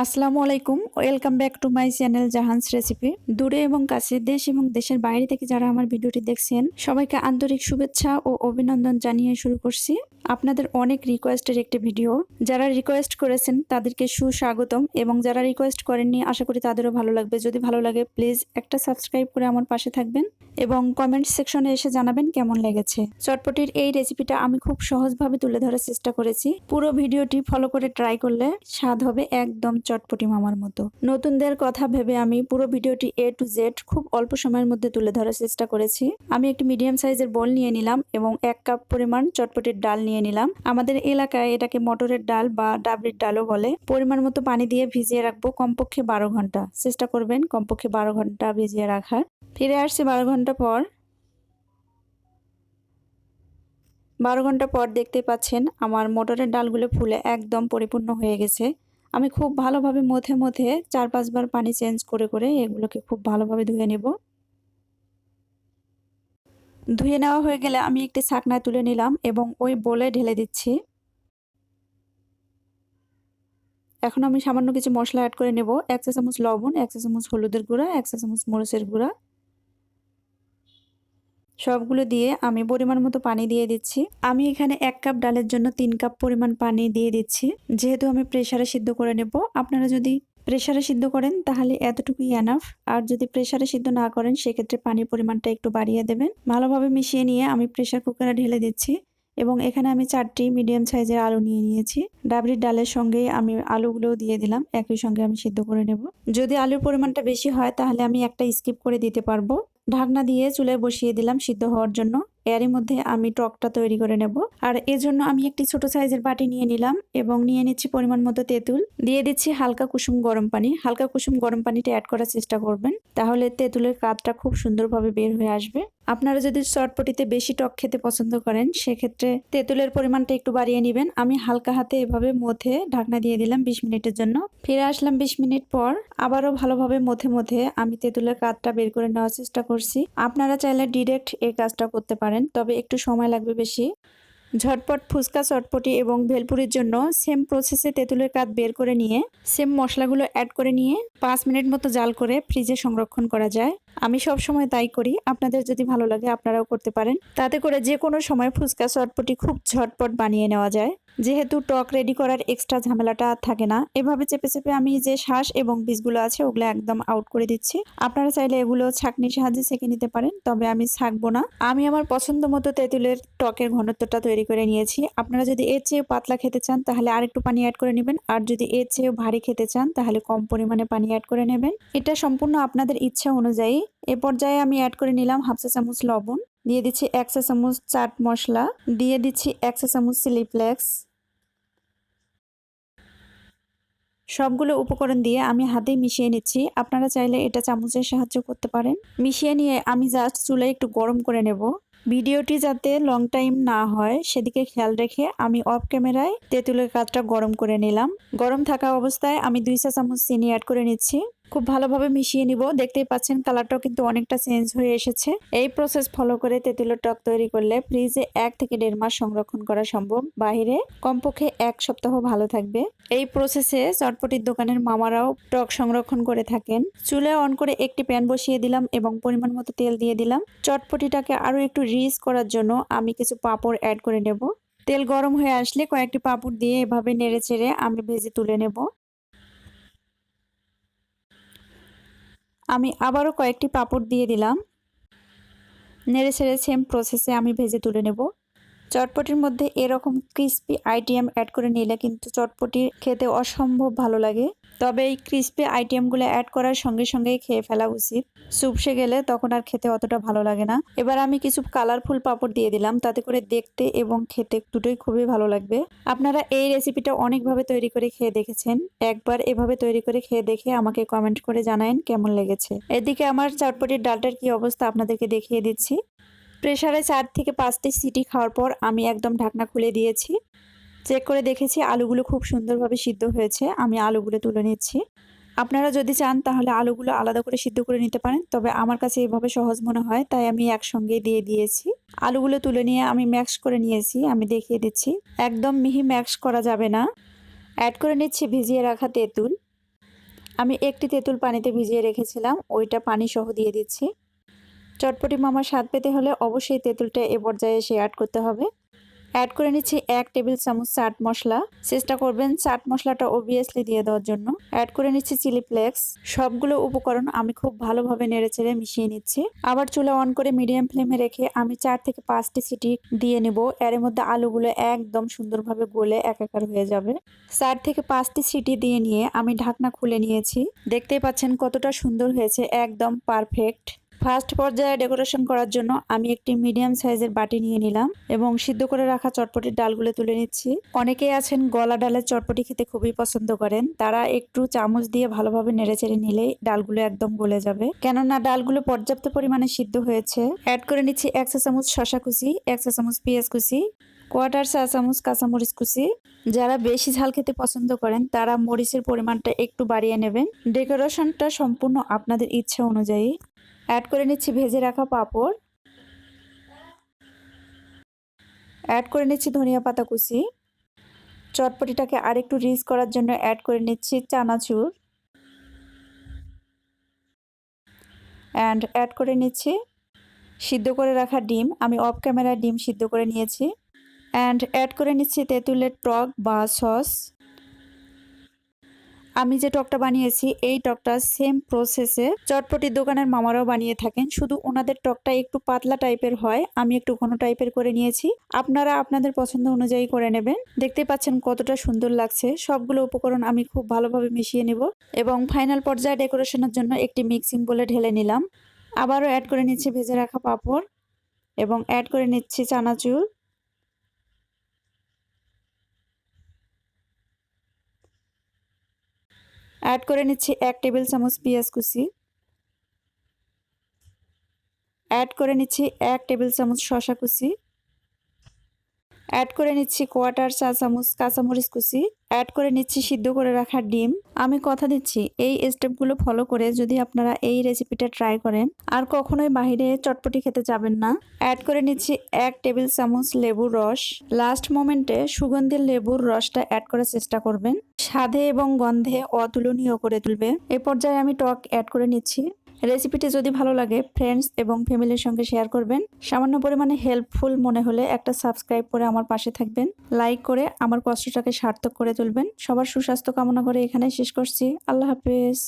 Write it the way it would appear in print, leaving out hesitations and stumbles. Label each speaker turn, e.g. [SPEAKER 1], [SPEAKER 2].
[SPEAKER 1] আসসালামু আলাইকুম, welcome back to my channel Jahan's recipe. দূরে এবং কাছে, দেশ এবং দেশের বাইরে থেকে যারা আমার ভিডিওটি দেখছেন, সবাইকে আন্তরিক শুভেচ্ছা ও অভিনন্দন জানিয়ে শুরু করছি আপনাদের অনেক রিকোয়েস্টের একটি ভিডিও। যারা রিকোয়েস্ট করেছেন তাদেরকে সুস্বাগতম, এবং যারা রিকোয়েস্ট করেননি আশা করি তাদেরও ভালো লাগবে। যদি ভালো লাগে প্লিজ একটা সাবস্ক্রাইব করে আমার পাশে থাকবেন এবং কমেন্ট সেকশনে এসে জানাবেন কেমন লেগেছে। চটপটির এই রেসিপিটা আমি খুব সহজভাবে তুলে ধরার চেষ্টা করেছি। পুরো ভিডিওটি ফলো করে ট্রাই করলে স্বাদ হবে একদম চটপটি মামার মতো। নতুনদের কথা ভেবে আমি পুরো ভিডিওটি A to Z খুব অল্প সময়ের মধ্যে তুলে ধরার চেষ্টা করেছি। আমি একটি মিডিয়াম সাইজের বোল নিয়ে নিলাম এবং 1 কাপ পরিমাণ চটপটির ডাল নিয়ে নিলাম। আমাদের এলাকায় এটাকে মটরের ডাল বা ডাবরির ডালও বলে। পরিমাণ মতো পানি দিয়ে ভিজিয়ে রাখবো কমপক্ষে 12 ঘন্টা। চেষ্টা করবেন কমপক্ষে 12 ঘন্টা ভিজিয়ে রাখার। ফিরে আসছি 12 ঘন্টা পর। 12 ঘন্টা পর দেখতেই পাচ্ছেন আমার মটরের ডালগুলো ফুলে একদম পরিপূর্ণ হয়ে গেছে। আমি খুব ভালোভাবে মথে মথে 4-5 বার পানি চেঞ্জ করে করে এগুলোকে খুব ভালোভাবে ধুয়ে নেব। ধুয়ে নেওয়া হয়ে গেলে আমি একটি ছাকনায় তুলে নিলাম এবং ওই বোলে ঢেলে দিচ্ছি। এখন আমি সামান্য কিছু মশলা অ্যাড করে নেব। 1 চা চামচ লবণ, 1 চা চামচ হলুদের গুঁড়া, 1 চা চামচ মরিচের গুঁড়া। সবগুলো দিয়ে আমি পরিমাণ মতো পানি দিয়ে দিচ্ছি। আমি এখানে 1 কাপ ডালের জন্য 3 কাপ পরিমাণ পানি দিয়ে দিচ্ছি। যেহেতু আমি প্রেসারে সিদ্ধ করে নেব, আপনারা যদি প্রেসারে সিদ্ধ করেন তাহলে এতটুকুই এনাফ। আর যদি প্রেসারে সিদ্ধ না করেন সেক্ষেত্রে পানির পরিমাণটা একটু বাড়িয়ে দেবেন। ভালোভাবে মিশিয়ে নিয়ে আমি প্রেসার কুকারে ঢেলে দিচ্ছি এবং এখানে আমি 4টি মিডিয়াম সাইজের আলু নিয়ে নিয়েছি। ডাবরির ডালের সঙ্গে আমি আলুগুলোও দিয়ে দিলাম, একই সঙ্গে আমি সিদ্ধ করে নেব। যদি আলুর পরিমাণটা বেশি হয় তাহলে আমি একটা স্কিপ করে দিতে পারবো। ঢাকনা দিয়ে চুলায় বসিয়ে দিলাম সিদ্ধ হওয়ার জন্য। এরই মধ্যে আমি টকটা তৈরি করে নেব। আর এজন্য আমি একটি ছোট সাইজের বাটি নিয়ে নিলাম এবং নিয়ে নিচ্ছি পরিমাণ মতো তেঁতুল। দিয়ে দিচ্ছি হালকা কুসুম গরম পানি। হালকা কুসুম গরম পানিটা অ্যাড করার চেষ্টা করবেন, তাহলে তেঁতুলের কাতটা খুব সুন্দরভাবে বের হয়ে আসবে। আপনারা যদি চটপটিতে বেশি টক খেতে পছন্দ করেন সেক্ষেত্রে তেঁতুলের পরিমাণটা একটু বাড়িয়ে নেবেন। আমি হালকা হাতে এভাবে মথে ঢাকনা দিয়ে দিলাম 20 মিনিটের জন্য। ফিরে আসলাম 20 মিনিট পর। আবারও ভালোভাবে মথে মথে আমি তেঁতুলের কাতটা বের করে নেওয়ার চেষ্টা করছি। আপনারা চাইলে ডিরেক্ট এই কাজটা করতে পারেন, তবে একটু সময় লাগবে বেশি। ঝটপট ফুচকা, চটপটি এবং ভেলপুরির জন্য সেম প্রসেসে তেঁতুলের কাত বের করে নিয়ে সেম মশলাগুলো অ্যাড করে নিয়ে 5 মিনিট মতো জাল করে ফ্রিজে সংরক্ষণ করা যায়। আমি সব সময় তাই করি, আপনাদের যদি ভালো লাগে আপনারাও করতে পারেন। তাতে করে যে কোনো সময় ফুচকা, চটপটি খুব ঝটপট বানিয়ে নেওয়া যায়। যেহেতু টক রেডি করার এক্সট্রা ঝামেলাটা থাকে না। এভাবে চেপে চেপে আমি যে শাঁস এবং বীজগুলো আছে ওগুলো একদম আউট করে দিচ্ছি। আপনারা চাইলে এগুলো ছাঁকনির সাহায্যে ছেঁকে নিতে পারেন, তবে আমি ছাঁকবো না। আমি আমার পছন্দ মতো তেঁতুলের টকের ঘনত্বটা তৈরি করে নিয়েছি। আপনারা যদি এর চেয়ে পাতলা খেতে চান তাহলে আরেকটু পানি অ্যাড করে নেবেন, আর যদি এর চেয়ে ভারী খেতে চান তাহলে কম পরিমাণে পানি অ্যাড করে নেবেন। এটা সম্পূর্ণ আপনাদের ইচ্ছা অনুযায়ী। এ পর্যায়ে আমি অ্যাড করে নিলাম 1/2 চা চামচ লবণ, দিয়ে দিচ্ছি 1 চা চামচ চাট মশলা, দিয়ে দিচ্ছি 1 চা চামচ চিলি ফ্লেক্স। সবগুলো উপকরণ দিয়ে আমি হাতেই মিশিয়ে নিচ্ছি। আপনারা চাইলে এটা চামচের সাহায্য করতে পারেন। মিশিয়ে নিয়ে আমি জাস্ট চুলায় একটু গরম করে নেব। ভিডিওটি যাতে লং টাইম না হয় সেদিকে খেয়াল রেখে আমি অফ ক্যামেরায় তেঁতুলের কাতটা গরম করে নিলাম। গরম থাকা অবস্থায় আমি 2 চা চামচ চিনি অ্যাড করে নিচ্ছি। খুব ভালোভাবে মিশিয়ে নিব। দেখতেই পাচ্ছেন কালারটাও কিন্তু অনেকটা চেঞ্জ হয়ে এসেছে। এই প্রসেস ফলো করে তেঁতুলের টক তৈরি করলে ফ্রিজে 1 থেকে 1.5 মাস সংরক্ষণ করা সম্ভব। বাইরে কমপক্ষে 1 সপ্তাহ ভালো থাকবে। এই প্রসেসে চটপটির দোকানের মামারাও টক সংরক্ষণ করে থাকেন। চুলা অন করে একটি প্যান বসিয়ে দিলাম এবং পরিমাণ মতো তেল দিয়ে দিলাম। চটপটিটাকে আরো একটু রিচ করার জন্য আমি কিছু পাঁপড় অ্যাড করে নেব। তেল গরম হয়ে আসলে কয়েকটি পাঁপড় দিয়ে এভাবে নেড়েচেড়ে আমি ভেজে তুলে নেব। আমি আবারও কয়েকটি পাঁপড় দিয়ে দিলাম। নেড়েচেড়ে সেম প্রসেসে আমি ভেজে তুলে নেব। চটপটির মধ্যে এরকম ক্রিস্পি আইটেম অ্যাড করে নিলে কিন্তু চটপটি খেতে অসম্ভব ভালো লাগে। তবে এই ক্রিস্পি আইটেমগুলো অ্যাড করার সঙ্গে সঙ্গেই খেয়ে ফেলা উচিত। চুপসে গেলে তখন আর খেতে অতটা ভালো লাগে না। এবার আমি কিছু কালারফুল পাঁপড় দিয়ে দিলাম, তাতে করে দেখতে এবং খেতে দুটোই খুবই ভালো লাগবে। আপনারা এই রেসিপিটা অনেকভাবে তৈরি করে খেয়ে দেখেছেন। একবার এভাবে তৈরি করে খেয়ে দেখে আমাকে কমেন্ট করে জানান কেমন লেগেছে। এদিকে আমার চটপটির ডালটার কি অবস্থা আপনাদেরকে দেখিয়ে দিচ্ছি। প্রেসারে 4 থেকে 5টি সিটি খাওয়ার পর আমি একদম ঢাকনা খুলে দিয়েছি। চেক করে দেখেছি আলুগুলো খুব সুন্দরভাবে সিদ্ধ হয়েছে। আমি আলুগুলো তুলে নিচ্ছি। আপনারা যদি চান তাহলে আলুগুলো আলাদা করে সিদ্ধ করে নিতে পারেন, তবে আমার কাছে এভাবে সহজ মনে হয় তাই আমি একসঙ্গে দিয়ে দিয়েছি। আলুগুলো তুলে নিয়ে আমি ম্যাশ করে নিয়েছি। আমি দেখিয়ে দিচ্ছি। একদম মিহি ম্যাশ করা যাবে না। অ্যাড করে নিচ্ছি ভিজিয়ে রাখা তেঁতুল। আমি একটি তেঁতুল পানিতে ভিজিয়ে রেখেছিলাম, ওইটা পানি সহ দিয়ে দিচ্ছি। চটপটি মামার স্বাদ পেতে হলে অবশ্যই তেঁতুলটা এ পর্যায়ে এসে অ্যাড করতে হবে। অ্যাড করে নিচ্ছি 1 টেবিল চামচ চাট মশলা। চেষ্টা করবেন চাট মশলাটা অবভিয়াসলি দিয়ে দেওয়ার জন্য। অ্যাড করে নিচ্ছি চিলি ফ্লেক্স। সবগুলো উপকরণ আমি খুব ভালোভাবে নেড়েচেড়ে মিশিয়ে নিচ্ছি। আবার চুলা অন করে মিডিয়াম ফ্লেমে রেখে আমি 4 থেকে 5টি সিটি দিয়ে নেব। এর মধ্যে আলুগুলো একদম সুন্দরভাবে গলে একাকার হয়ে যাবে। 4 থেকে 5টি সিটি দিয়ে নিয়ে আমি ঢাকনা খুলে নিয়েছি। দেখতেই পাচ্ছেন কতটা সুন্দর হয়েছে, একদম পারফেক্ট। ফার্স্ট পর্যায়ে ডেকোরেশন করার জন্য আমি একটি মিডিয়াম সাইজের বাটি নিয়ে নিলাম এবং সিদ্ধ করে রাখা চটপটির ডালগুলো তুলে নিচ্ছি। অনেকেই আছেন গলা ডালের চটপটি খেতে খুবই পছন্দ করেন, তারা একটু চামচ দিয়ে ভালোভাবে নেড়েচেড়ে নিলেই ডালগুলো একদম গলে যাবে, কেননা ডালগুলো পর্যাপ্ত পরিমাণে সিদ্ধ হয়েছে। অ্যাড করে নিচ্ছি 1 চা চামচ শসা কুচি, 1 চা চামচ পেঁয়াজ কুচি, 1/4 চা চামচ কাঁচামরিচ কুচি। যারা বেশি ঝাল খেতে পছন্দ করেন তারা মরিচের পরিমাণটা একটু বাড়িয়ে নেবেন। ডেকোরেশনটা সম্পূর্ণ আপনাদের ইচ্ছা অনুযায়ী। অ্যাড করে নিচ্ছি ভেজে রাখা পাঁপড়, অ্যাড করে নিচ্ছি ধনিয়া পাতা কুচি। চটপটিটাকে আরেকটু রিচ করার জন্য অ্যাড করে নিচ্ছি চানাচুর অ্যান্ড অ্যাড করে নিচ্ছি সিদ্ধ করে রাখা ডিম। আমি অফ ক্যামেরায় ডিম সিদ্ধ করে নিয়েছি। অ্যান্ড অ্যাড করে নিচ্ছি তেঁতুলের টক বা সস। আমি যে টকটা বানিয়েছি এই টকটা সেম প্রসেসে চটপটির দোকানের মামারাও বানিয়ে থাকেন, শুধু ওনাদের টকটা একটু পাতলা টাইপের হয়, আমি একটু ঘন টাইপের করে নিয়েছি। আপনারা আপনাদের পছন্দ অনুযায়ী করে নেবেন। দেখতে পাচ্ছেন কতটা সুন্দর লাগছে। সবগুলো উপকরণ আমি খুব ভালোভাবে মিশিয়ে নেব এবং ফাইনাল পর্যায়ে ডেকোরেশনের জন্য একটি মিক্সিং বলে ঢেলে নিলাম। আবারও অ্যাড করে নিচ্ছি ভেজে রাখা পাঁপড় এবং অ্যাড করে নিচ্ছি চানাচুর। অ্যাড করে নিচ্ছি 1 টেবিল চামচ পেঁয়াজ কুচি। অ্যাড করে নিচ্ছি 1 টেবিল চামচ শসা কুচি। অ্যাড করে নিচ্ছি 1/4 চা চামচ কাঁচামরিচ কুচি। অ্যাড করে নিচ্ছি সিদ্ধ করে রাখা ডিম। আমি কথা দিচ্ছি এই স্টেপগুলো ফলো করে যদি আপনারা এই রেসিপিটা ট্রাই করেন আর কখনোই বাইরে চটপটি খেতে যাবেন না। অ্যাড করে নিচ্ছি 1 টেবিল চামচ লেবুর রস। লাস্ট মোমেন্টে সুগন্ধি লেবুর রসটা অ্যাড করার চেষ্টা করবেন, স্বাদে এবং গন্ধে অতুলনীয় করে তুলবে। এ পর্যায়ে আমি টক অ্যাড করে নিচ্ছি। রেসিপিটি যদি ভালো লাগে ফ্রেন্ডস এবং ফ্যামিলির সঙ্গে শেয়ার করবেন। সামান্য পরিমাণে হেল্পফুল মনে হলে একটা সাবস্ক্রাইব করে আমার পাশে থাকবেন, লাইক করে আমার কষ্টটাকে সার্থক করে তুলবেন। সবার সুস্বাস্থ্য কামনা করে এখানে শেষ করছি। আল্লাহ হাফেজ।